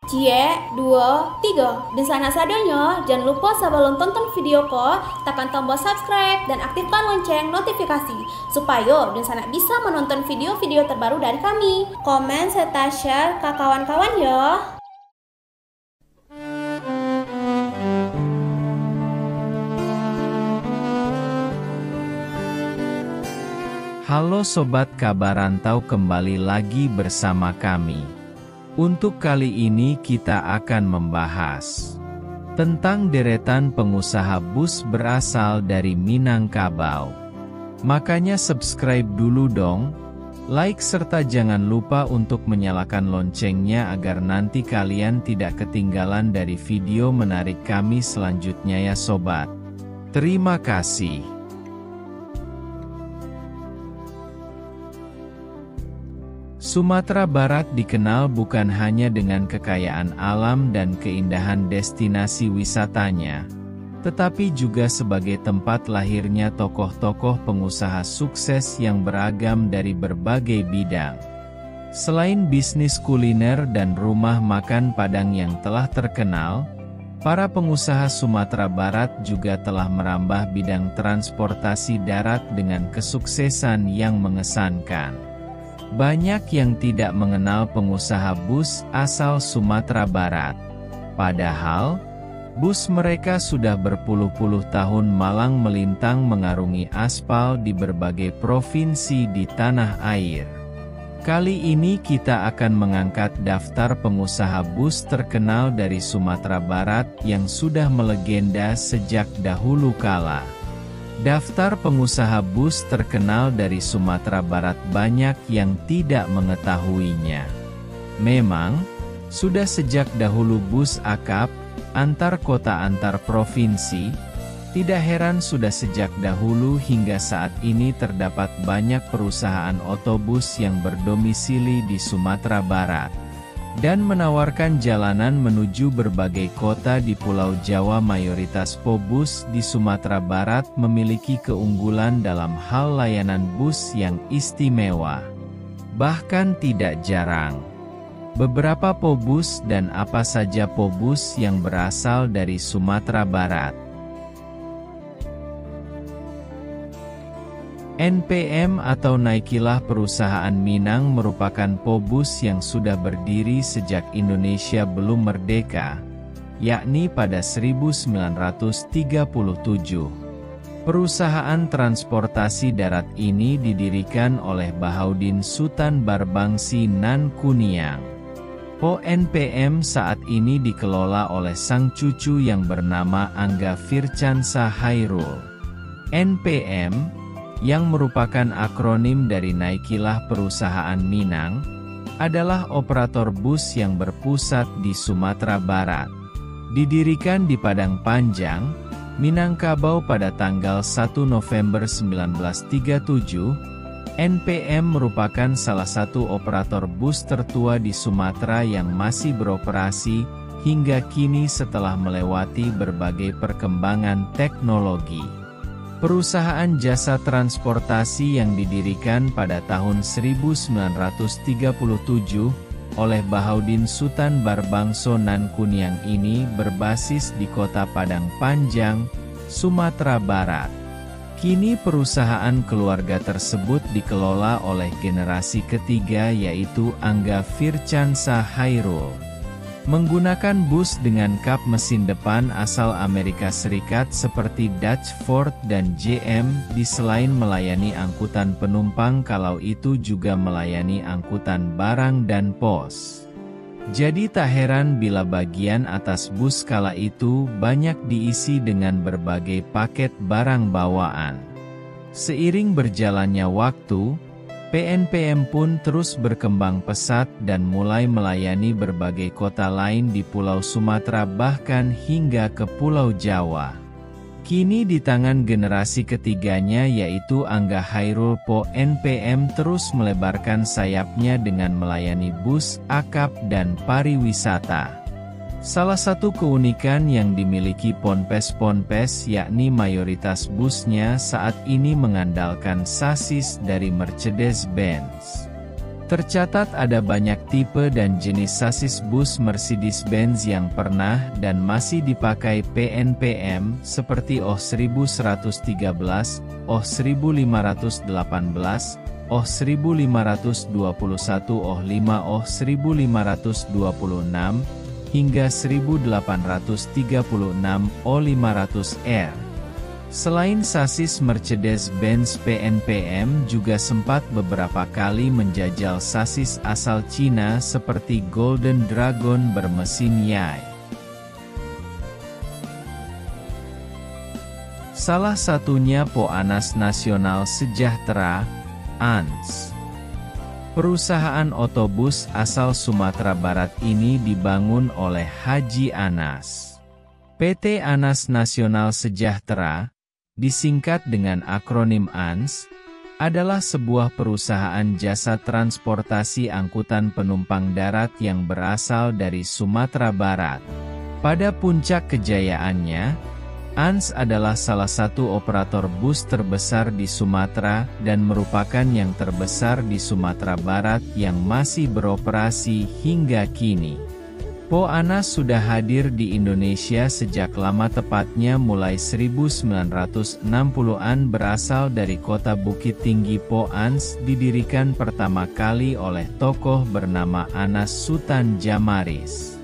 Cie, dua, tiga. Dan sana sadanya, jangan lupa sebelum tonton video ko, tekan tombol subscribe dan aktifkan lonceng notifikasi supaya dan sana bisa menonton video-video terbaru dari kami. Komen serta share ke kawan-kawan ya. Halo Sobat Kabar Rantau, kembali lagi bersama kami. Untuk kali ini kita akan membahas tentang deretan pengusaha bus berasal dari Minangkabau. Makanya subscribe dulu dong, like serta jangan lupa untuk menyalakan loncengnya agar nanti kalian tidak ketinggalan dari video menarik kami selanjutnya ya Sobat. Terima kasih. Sumatera Barat dikenal bukan hanya dengan kekayaan alam dan keindahan destinasi wisatanya, tetapi juga sebagai tempat lahirnya tokoh-tokoh pengusaha sukses yang beragam dari berbagai bidang. Selain bisnis kuliner dan rumah makan Padang yang telah terkenal, para pengusaha Sumatera Barat juga telah merambah bidang transportasi darat dengan kesuksesan yang mengesankan. Banyak yang tidak mengenal pengusaha bus asal Sumatera Barat. Padahal, bus mereka sudah berpuluh-puluh tahun malang melintang mengarungi aspal di berbagai provinsi di tanah air. Kali ini kita akan mengangkat daftar pengusaha bus terkenal dari Sumatera Barat yang sudah melegenda sejak dahulu kala. Daftar pengusaha bus terkenal dari Sumatera Barat banyak yang tidak mengetahuinya. Memang, sudah sejak dahulu bus akap, antar kota antar provinsi, tidak heran sudah sejak dahulu hingga saat ini terdapat banyak perusahaan otobus yang berdomisili di Sumatera Barat dan menawarkan jalanan menuju berbagai kota di Pulau Jawa. Mayoritas pobus di Sumatera Barat memiliki keunggulan dalam hal layanan bus yang istimewa. Bahkan tidak jarang, beberapa pobus dan apa saja pobus yang berasal dari Sumatera Barat. NPM atau Naikilah Perusahaan Minang merupakan pobus yang sudah berdiri sejak Indonesia belum merdeka, yakni pada 1937. Perusahaan transportasi darat ini didirikan oleh Bahaudin Sutan Barbangsi Nan Kuniang. NPM saat ini dikelola oleh sang cucu yang bernama Angga Fircansa Hairul. NPM yang merupakan akronim dari Naikilah Perusahaan Minang, adalah operator bus yang berpusat di Sumatera Barat. Didirikan di Padang Panjang, Minangkabau pada tanggal 1 November 1937, NPM merupakan salah satu operator bus tertua di Sumatera yang masih beroperasi hingga kini setelah melewati berbagai perkembangan teknologi. Perusahaan jasa transportasi yang didirikan pada tahun 1937 oleh Bahaudin Sutan Barbangso Nan Kuniang ini berbasis di kota Padang Panjang, Sumatera Barat. Kini perusahaan keluarga tersebut dikelola oleh generasi ketiga yaitu Angga Fircansa Hairul. Menggunakan bus dengan kap mesin depan asal Amerika Serikat seperti Dutch Ford dan GM, selain melayani angkutan penumpang kalau itu juga melayani angkutan barang dan pos. Jadi tak heran bila bagian atas bus kala itu banyak diisi dengan berbagai paket barang bawaan. Seiring berjalannya waktu, PNPM pun terus berkembang pesat dan mulai melayani berbagai kota lain di Pulau Sumatera bahkan hingga ke Pulau Jawa. Kini di tangan generasi ketiganya yaitu Angga Hairul, NPM terus melebarkan sayapnya dengan melayani bus, akap dan pariwisata. Salah satu keunikan yang dimiliki Ponpes yakni mayoritas busnya saat ini mengandalkan sasis dari Mercedes-Benz. Tercatat ada banyak tipe dan jenis sasis bus Mercedes-Benz yang pernah dan masih dipakai PNPM seperti OH 1113, OH 1518, OH 1521, OH 5, OH 1526, hingga 1836 O500R. Selain sasis Mercedes-Benz PNPM juga sempat beberapa kali menjajal sasis asal Cina seperti Golden Dragon bermesin Yai. Salah satunya POANAS Nasional Sejahtera, ANS. Perusahaan otobus asal Sumatera Barat ini dibangun oleh Haji Anas. PT ANAS Nasional Sejahtera, disingkat dengan akronim ANS, adalah sebuah perusahaan jasa transportasi angkutan penumpang darat yang berasal dari Sumatera Barat. Pada puncak kejayaannya, ANS adalah salah satu operator bus terbesar di Sumatera dan merupakan yang terbesar di Sumatera Barat yang masih beroperasi hingga kini. POANAS sudah hadir di Indonesia sejak lama, tepatnya mulai 1960-an berasal dari kota Bukit Tinggi. POANS didirikan pertama kali oleh tokoh bernama Anas Sutan Jamaris.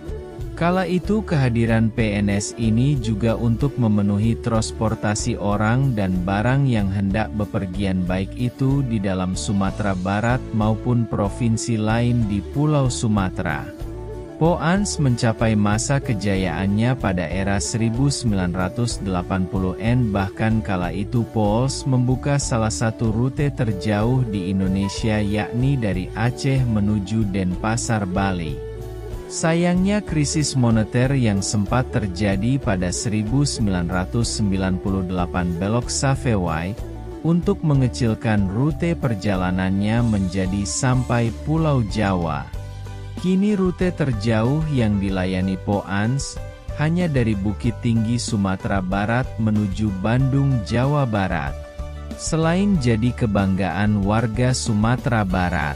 Kala itu kehadiran PNS ini juga untuk memenuhi transportasi orang dan barang yang hendak bepergian baik itu di dalam Sumatera Barat maupun provinsi lain di Pulau Sumatera. POANS mencapai masa kejayaannya pada era 1980-an, bahkan kala itu POLS membuka salah satu rute terjauh di Indonesia, yakni dari Aceh menuju Denpasar, Bali. Sayangnya krisis moneter yang sempat terjadi pada 1998 belok Saveway untuk mengecilkan rute perjalanannya menjadi sampai Pulau Jawa. Kini rute terjauh yang dilayani POANS hanya dari Bukit Tinggi Sumatera Barat menuju Bandung, Jawa Barat. Selain jadi kebanggaan warga Sumatera Barat,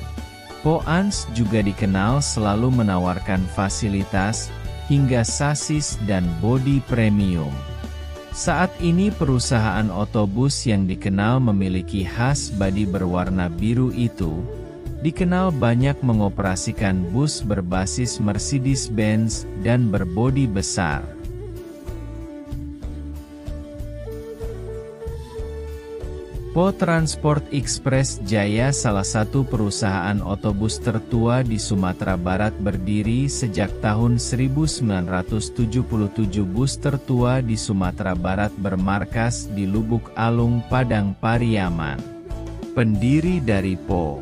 POANS juga dikenal selalu menawarkan fasilitas hingga sasis dan bodi premium. Saat ini perusahaan otobus yang dikenal memiliki khas bodi berwarna biru itu dikenal banyak mengoperasikan bus berbasis Mercedes-Benz dan berbodi besar. Po Transport Express Jaya, salah satu perusahaan otobus tertua di Sumatera Barat, berdiri sejak tahun 1977. Bus tertua di Sumatera Barat bermarkas di Lubuk Alung, Padang Pariaman. Pendiri dari Po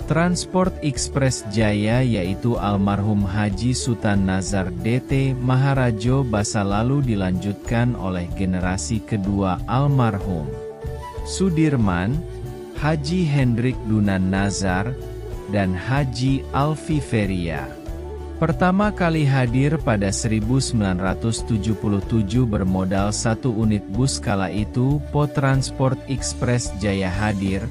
Transport Express Jaya yaitu almarhum Haji Sutan Nazar DT Maharajo Basa, lalu dilanjutkan oleh generasi kedua almarhum Sudirman, Haji Hendrik Dunan Nazar, dan Haji Alfi Feria. Pertama kali hadir pada 1977 bermodal satu unit bus. Kala itu Po Transport Express Jaya hadir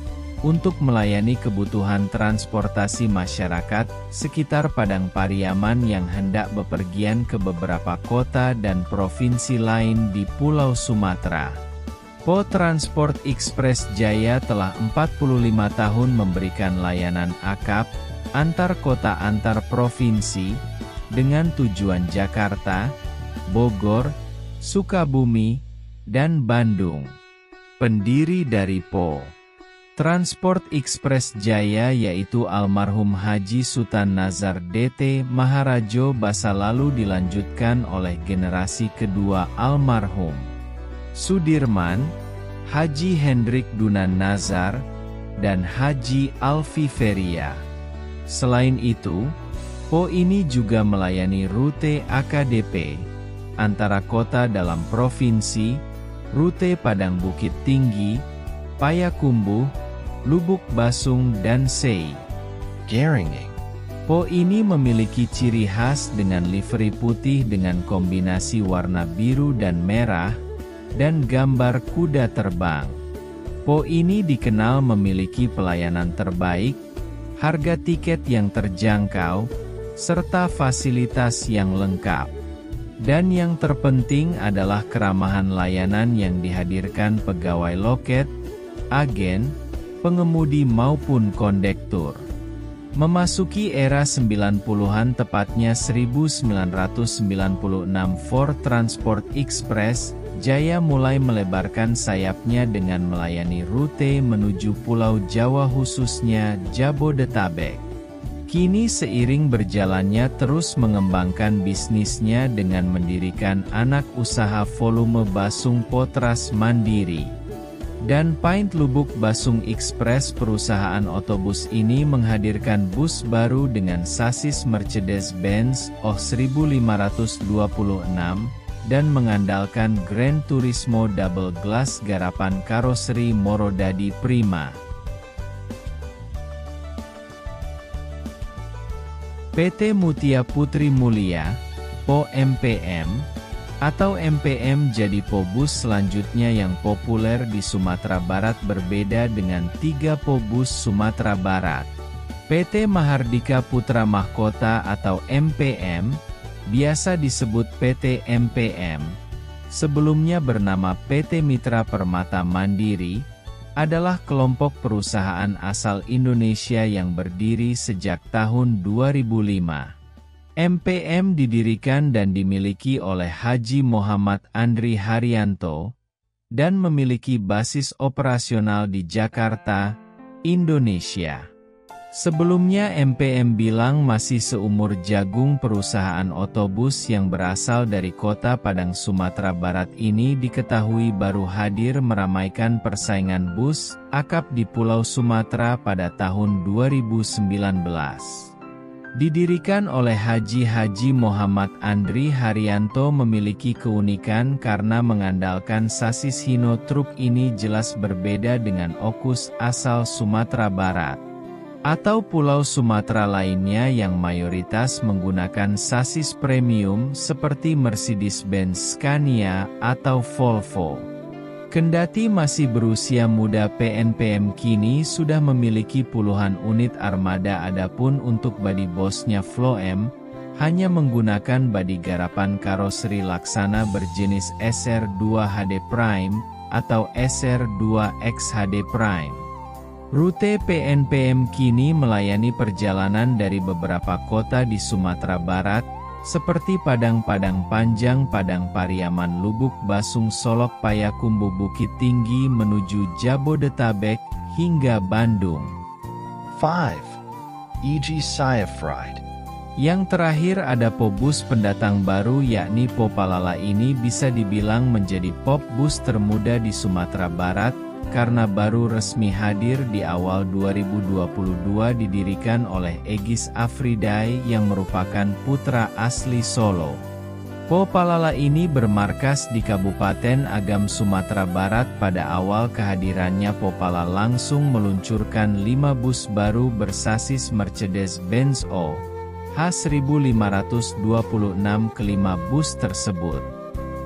untuk melayani kebutuhan transportasi masyarakat sekitar Padang Pariaman yang hendak bepergian ke beberapa kota dan provinsi lain di Pulau Sumatera. Po Transport Express Jaya telah 45 tahun memberikan layanan akap antar kota antar provinsi dengan tujuan Jakarta, Bogor, Sukabumi, dan Bandung. Pendiri dari Po Transport Express Jaya yaitu almarhum Haji Sutan Nazar DT Maharajo Basa, lalu dilanjutkan oleh generasi kedua almarhum Sudirman, Haji Hendrik Dunan Nazar, dan Haji Alfi Feria. Selain itu, Po ini juga melayani rute AKDP antara kota dalam provinsi, rute Padang Bukit Tinggi, Payakumbuh, Lubuk Basung, dan Sei. Garinging. Po ini memiliki ciri khas dengan livery putih dengan kombinasi warna biru dan merah, dan gambar kuda terbang. Po ini dikenal memiliki pelayanan terbaik, harga tiket yang terjangkau, serta fasilitas yang lengkap. Dan yang terpenting adalah keramahan layanan yang dihadirkan pegawai loket, agen, pengemudi maupun kondektur. Memasuki era 90-an, tepatnya 1996, Ford Transport Express Jaya mulai melebarkan sayapnya dengan melayani rute menuju Pulau Jawa, khususnya Jabodetabek. Kini seiring berjalannya terus mengembangkan bisnisnya dengan mendirikan anak usaha volume Basung Potras Mandiri. Dan Paint Lubuk Basung Express, perusahaan otobus ini menghadirkan bus baru dengan sasis Mercedes-Benz OH 1526 dan mengandalkan Gran Turismo Double Glass garapan karoseri Morodadi Prima. PT Mutia Putri Mulia, PO MPM, atau MPM jadi PO-bus selanjutnya yang populer di Sumatera Barat. Berbeda dengan 3 PO-bus Sumatera Barat, PT Mahardika Putra Mahkota atau MPM, biasa disebut PT MPM, sebelumnya bernama PT Mitra Permata Mandiri, adalah kelompok perusahaan asal Indonesia yang berdiri sejak tahun 2005. MPM didirikan dan dimiliki oleh Haji Muhammad Andri Haryanto, dan memiliki basis operasional di Jakarta, Indonesia. Sebelumnya MPM bilang masih seumur jagung. Perusahaan otobus yang berasal dari kota Padang, Sumatera Barat ini diketahui baru hadir meramaikan persaingan bus akap di Pulau Sumatera pada tahun 2019. Didirikan oleh Haji Muhammad Andri Haryanto, memiliki keunikan karena mengandalkan sasis Hino. Truk ini jelas berbeda dengan Okus asal Sumatera Barat atau pulau Sumatera lainnya yang mayoritas menggunakan sasis premium seperti Mercedes-Benz, Scania, atau Volvo. Kendati masih berusia muda, PNPM kini sudah memiliki puluhan unit armada. Adapun untuk bodi bosnya Floem, hanya menggunakan bodi garapan karoseri Laksana berjenis SR2 HD Prime atau SR2X HD Prime. Rute PNPM kini melayani perjalanan dari beberapa kota di Sumatera Barat, seperti Padang Panjang, Padang Pariaman, Lubuk Basung, Solok, Payakumbuh, Bukit Tinggi menuju Jabodetabek, hingga Bandung. 5. E.G. Sayafride. Yang terakhir ada PO-bus pendatang baru, yakni PO Palala. Ini bisa dibilang menjadi PO bus termuda di Sumatera Barat, karena baru resmi hadir di awal 2022. Didirikan oleh Egis Afridai yang merupakan putra asli Solo. PO Palala ini bermarkas di Kabupaten Agam, Sumatera Barat. Pada awal kehadirannya, PO Palala langsung meluncurkan 5 bus baru bersasis Mercedes-Benz OH 1526. Kelima bus tersebut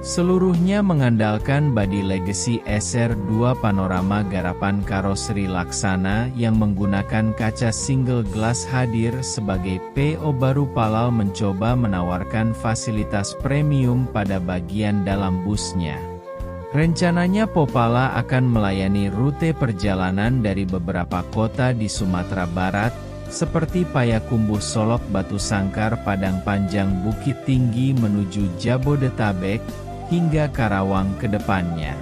seluruhnya mengandalkan bodi Legacy SR2 Panorama garapan karoseri Laksana yang menggunakan kaca single glass. Hadir sebagai PO baru, Palal mencoba menawarkan fasilitas premium pada bagian dalam busnya. Rencananya PO Pala akan melayani rute perjalanan dari beberapa kota di Sumatera Barat, seperti Payakumbuh, Solok, Batu Sangkar, Padang Panjang, Bukit Tinggi menuju Jabodetabek, hingga Karawang ke depannya.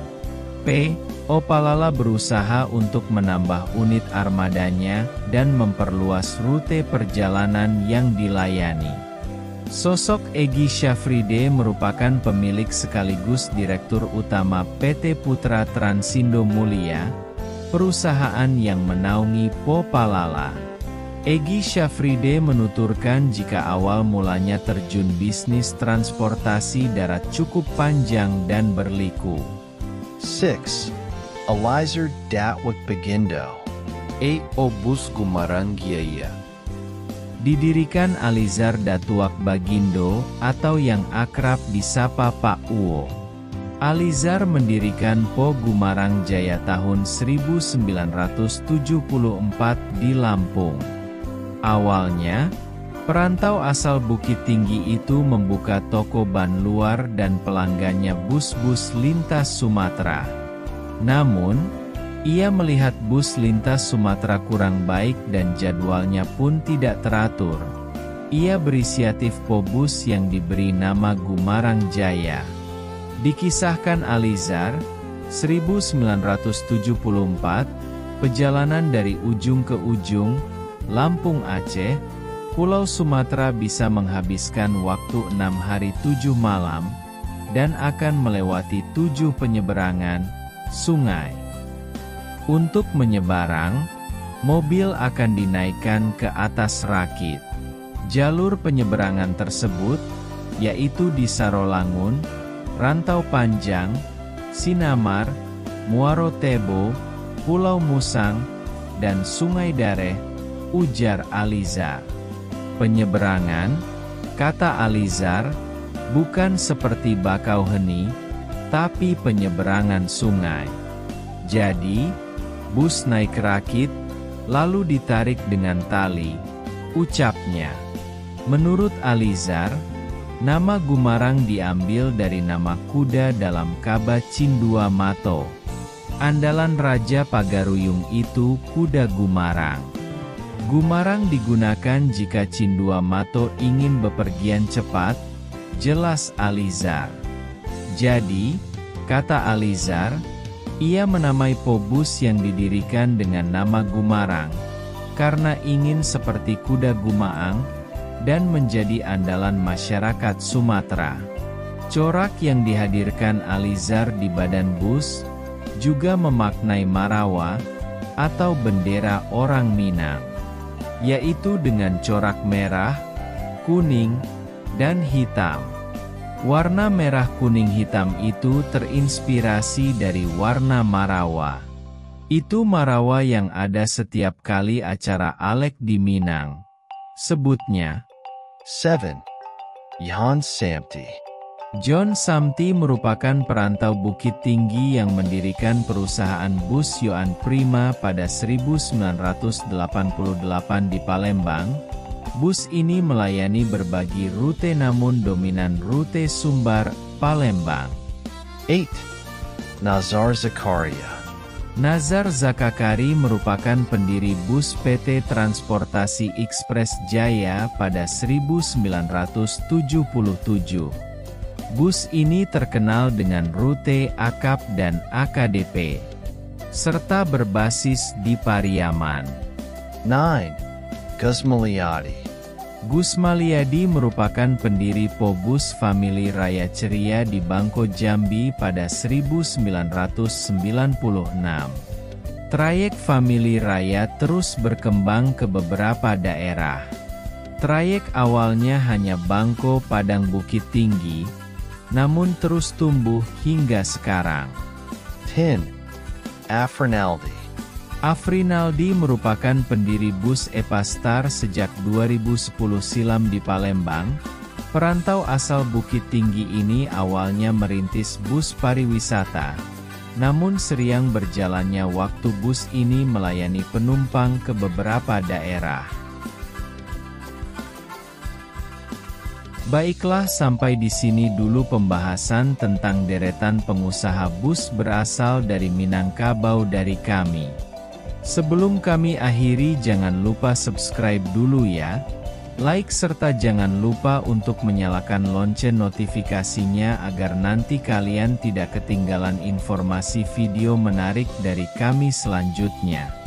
PO Palala berusaha untuk menambah unit armadanya dan memperluas rute perjalanan yang dilayani. Sosok Egy Syafride merupakan pemilik sekaligus Direktur Utama PT Putra Transindo Mulia, perusahaan yang menaungi PO Palala. Egy Syafride menuturkan jika awal mulanya terjun bisnis transportasi darat cukup panjang dan berliku. 6. Eliezer Datwik Bagindo. Bus Gumarang Giaya. Didirikan Eliezer Datwik Bagindo atau yang akrab disapa Pak Uwo. Eliezer mendirikan PO Gumarang Jaya tahun 1974 di Lampung. Awalnya, perantau asal Bukit Tinggi itu membuka toko ban luar dan pelanggannya bus-bus lintas Sumatera. Namun, ia melihat bus lintas Sumatera kurang baik dan jadwalnya pun tidak teratur. Ia berinisiatif Pobus yang diberi nama Gumarang Jaya. Dikisahkan Alizar, 1974, perjalanan dari ujung ke ujung, Lampung Aceh, Pulau Sumatera bisa menghabiskan waktu 6 hari 7 malam, dan akan melewati 7 penyeberangan sungai. Untuk menyeberang, mobil akan dinaikkan ke atas rakit. Jalur penyeberangan tersebut, yaitu di Sarolangun, Rantau Panjang, Sinamar, Muaro Tebo, Pulau Musang, dan Sungai Dareh, ujar Alizar. Penyeberangan, kata Alizar, bukan seperti Bakauheni, tapi penyeberangan sungai. Jadi, bus naik rakit, lalu ditarik dengan tali, ucapnya. Menurut Alizar, nama Gumarang diambil dari nama kuda dalam Kaba Cindua Mato. Andalan Raja Pagaruyung itu kuda Gumarang. Gumarang digunakan jika Cindua Mato ingin bepergian cepat, jelas Alizar. Jadi, kata Alizar, ia menamai Pobus yang didirikan dengan nama Gumarang, karena ingin seperti kuda Gumaang, dan menjadi andalan masyarakat Sumatera. Corak yang dihadirkan Alizar di badan bus, juga memaknai Marawa, atau bendera orang Minang, yaitu dengan corak merah, kuning, dan hitam. Warna merah kuning hitam itu terinspirasi dari warna Marawa. Itu Marawa yang ada setiap kali acara Alek di Minang. Sebutnya 7. John Samti. John Samti merupakan perantau Bukit Tinggi yang mendirikan perusahaan bus Yoan Prima pada 1988 di Palembang. Bus ini melayani berbagi rute namun dominan rute Sumbar, Palembang. 8. Nazar Zakaria. Nazar Zakakari merupakan pendiri bus PT Transportasi Ekspres Jaya pada 1977. Bus ini terkenal dengan rute Akap dan AKDP, serta berbasis di Pariaman. 9. Gus Mulyadi. Gus Mulyadi merupakan pendiri Pobus Family Raya Ceria di Bangko Jambi pada 1996. Trayek Family Raya terus berkembang ke beberapa daerah. Trayek awalnya hanya Bangko Padang Bukit Tinggi, namun terus tumbuh hingga sekarang. 10. Afrinaldi. Afrinaldi merupakan pendiri bus Epastar sejak 2010 silam di Palembang. Perantau asal Bukit Tinggi ini awalnya merintis bus pariwisata. Namun seiring berjalannya waktu bus ini melayani penumpang ke beberapa daerah. Baiklah, sampai di sini dulu pembahasan tentang deretan pengusaha bus berasal dari Minangkabau dari kami. Sebelum kami akhiri, jangan lupa subscribe dulu ya, like serta jangan lupa untuk menyalakan lonceng notifikasinya agar nanti kalian tidak ketinggalan informasi video menarik dari kami selanjutnya.